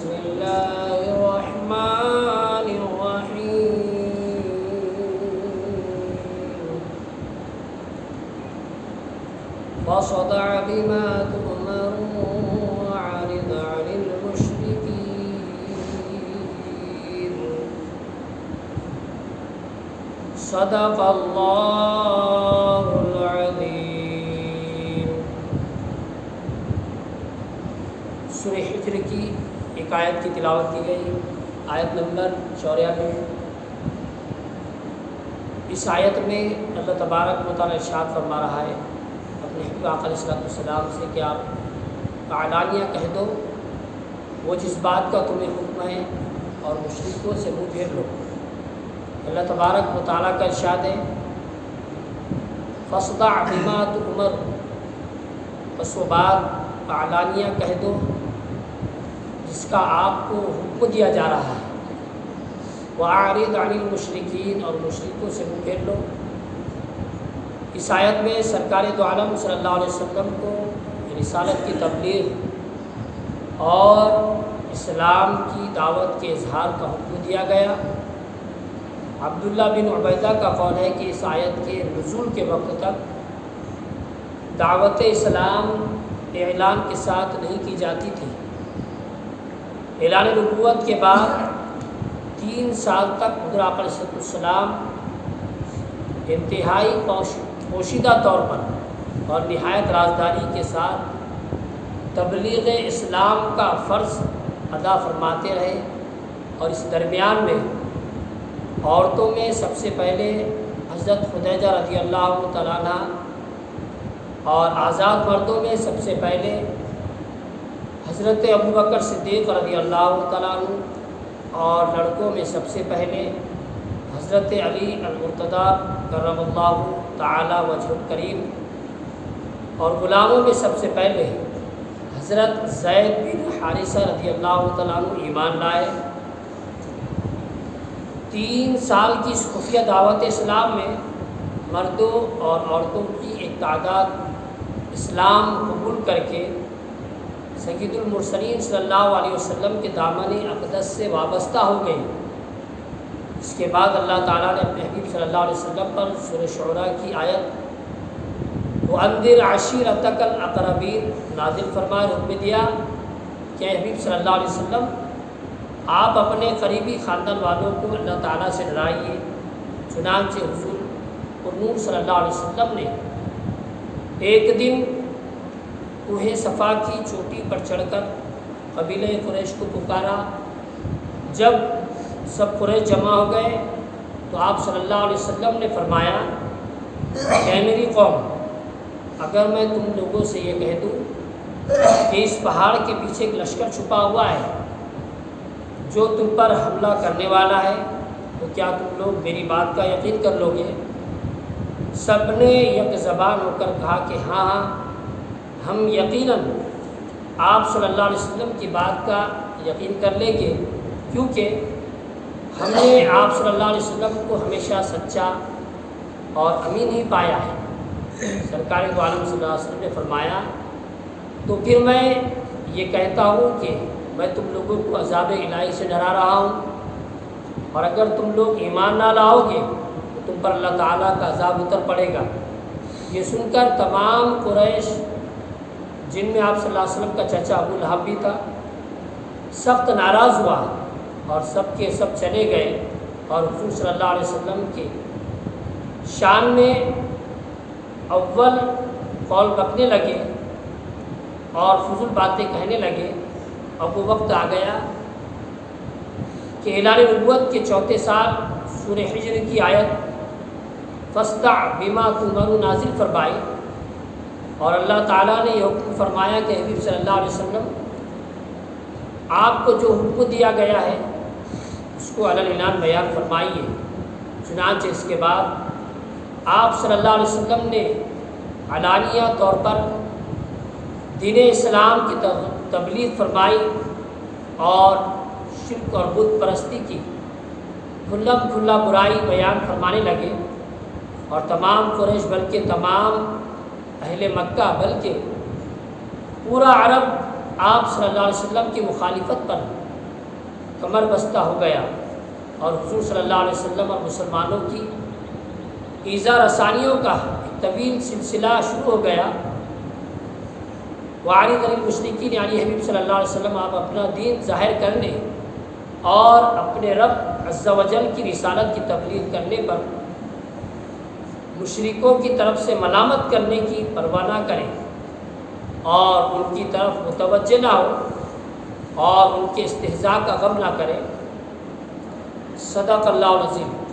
بسم الله الرحمن الرحيم فاصدع بما تؤمر وأعرض عن المشركين صدق الله العظيم۔ سورہ حجر کی ایک آیت کی تلاوت کی گئی، آیت نمبر 94۔ اس آیت میں اللہ تبارک و تعالی ارشاد فرما رہا ہے اپنے حبیب آقا علیہ السلام سے کہ آپ علانیہ کہہ دو وہ جس بات کا تمہیں حکم ہے اور مشرکوں سے منہ پھیر لو۔ اللہ تبارک و تعالیٰ کا ارشاد ہے فاصدع بما تؤمر، پس وہ بات علانیہ کہہ دو جس کا آپ کو حکم دیا جا رہا ہے، وَأَعْرِضْ عَنِ الْمُشْرِكِينَ، اور مشرکوں سے منہ پھیر لو۔ اس آیت میں سرکار دو عالم صلی اللہ علیہ وسلم کو رسالت کی تبلیغ اور اسلام کی دعوت کے اظہار کا حکم دیا گیا۔ عبداللہ بن عبیدہ کا قول ہے کہ اس آیت کے نزول کے وقت تک دعوت اسلام اعلان کے ساتھ نہیں کی جاتی تھی۔ اعلان نبوت کے بعد 3 سال تک حضور آقا علیہ السلام انتہائی پوشیدہ طور پر اور نہایت رازداری کے ساتھ تبلیغ اسلام کا فرض ادا فرماتے رہے، اور اس درمیان میں عورتوں میں سب سے پہلے حضرت خدیجہ رضی اللہ تعالیٰ عنہ، اور آزاد مردوں میں سب سے پہلے حضرت ابوبکر صدیق رضی اللہ تعالیٰ عنہ، اور لڑکوں میں سب سے پہلے حضرت علی المرتضیٰ کرم اللہ تعالی وجہ الکریم، اور غلاموں میں سب سے پہلے حضرت زید بن حارثہ رضی اللہ تعالیٰ عنہ ایمان لائے۔ 3 سال کی اس خفیہ دعوت اسلام میں مردوں اور عورتوں کی ایک تعداد اسلام قبول کر کے سید المرسلین صلی اللہ علیہ وسلم کے دامن اقدس سے وابستہ ہو گئی۔ اس کے بعد اللہ تعالیٰ نے اپنے حبیب صلی اللہ علیہ وسلم پر سورہ شعراء کی آیت وَأَنذِرْ عَشِيرَتَكَ الْأَقْرَبِينَ نازل فرمائے، حکم دیا کہ اے حبیب صلی اللہ علیہ وسلم آپ اپنے قریبی خاندان والوں کو اللہ تعالیٰ سے ڈرائیے۔ چنانچہ حضور نور صلی اللہ علیہ وسلم نے ایک دن کوہ صفا کی چوٹی پر چڑھ کر قبیلہ قریش کو پکارا۔ جب سب قریش جمع ہو گئے تو آپ صلی اللہ علیہ وسلم نے فرمایا اے میری قوم، اگر میں تم لوگوں سے یہ کہہ دوں کہ اس پہاڑ کے پیچھے ایک لشکر چھپا ہوا ہے جو تم پر حملہ کرنے والا ہے تو کیا تم لوگ میری بات کا یقین کر لو گے؟ سب نے یک زبان ہو کر کہا کہ ہاں ہاں، ہم یقیناً آپ صلی اللہ علیہ وسلم کی بات کا یقین کر لیں گے، کیونکہ ہم نے آپ صلی اللہ علیہ وسلم کو ہمیشہ سچا اور امین ہی پایا ہے۔ سرکار دو عالم صلی اللہ علیہ وسلم نے فرمایا تو پھر میں یہ کہتا ہوں کہ میں تم لوگوں کو عذاب الہی سے ڈرا رہا ہوں، اور اگر تم لوگ ایمان نہ لاؤ گے تو تم پر اللہ تعالیٰ کا عذاب اتر پڑے گا۔ یہ سن کر تمام قریش، جن میں آپ صلی اللہ علیہ وسلم کا چچا ابو لہب بھی تھا، سخت ناراض ہوا اور سب کے سب چلے گئے، اور حضور صلی اللہ علیہ وسلم کے شان میں اول قول رکھنے لگے اور فضول باتیں کہنے لگے۔ اب وہ وقت آ گیا کہ اعلان نبوت کے 4 سال سورہ حجر کی آیت فاصدع بما تؤمر نازل فرمائی، اور اللہ تعالیٰ نے یہ حکم فرمایا کہ حبیب صلی اللہ علیہ وسلم آپ کو جو حکم دیا گیا ہے اس کو علی الاعلان بیان فرمائیے۔ چنانچہ اس کے بعد آپ صلی اللہ علیہ وسلم نے علانیہ طور پر دین اسلام کی تبلیغ فرمائی اور شرک اور بت پرستی کی کھلا برائی بیان فرمانے لگے، اور تمام قریش بلکہ تمام اہل مکہ بلکہ پورا عرب آپ صلی اللہ علیہ وسلم کی مخالفت پر کمر بستہ ہو گیا اور حضور صلی اللہ علیہ وسلم اور مسلمانوں کی ایذا رسانیوں کا ایک طویل سلسلہ شروع ہو گیا۔ وعارض المشرکین، یعنی حبیب صلی اللہ علیہ وسلم آپ اپنا دین ظاہر کرنے اور اپنے رب عز و جل کی رسالت کی تبلیغ کرنے پر مشرکوں کی طرف سے ملامت کرنے کی پرواہ نہ کریں اور ان کی طرف متوجہ نہ ہو اور ان کے استہزاء کا غم نہ کریں۔ صدق اللہ العظیم۔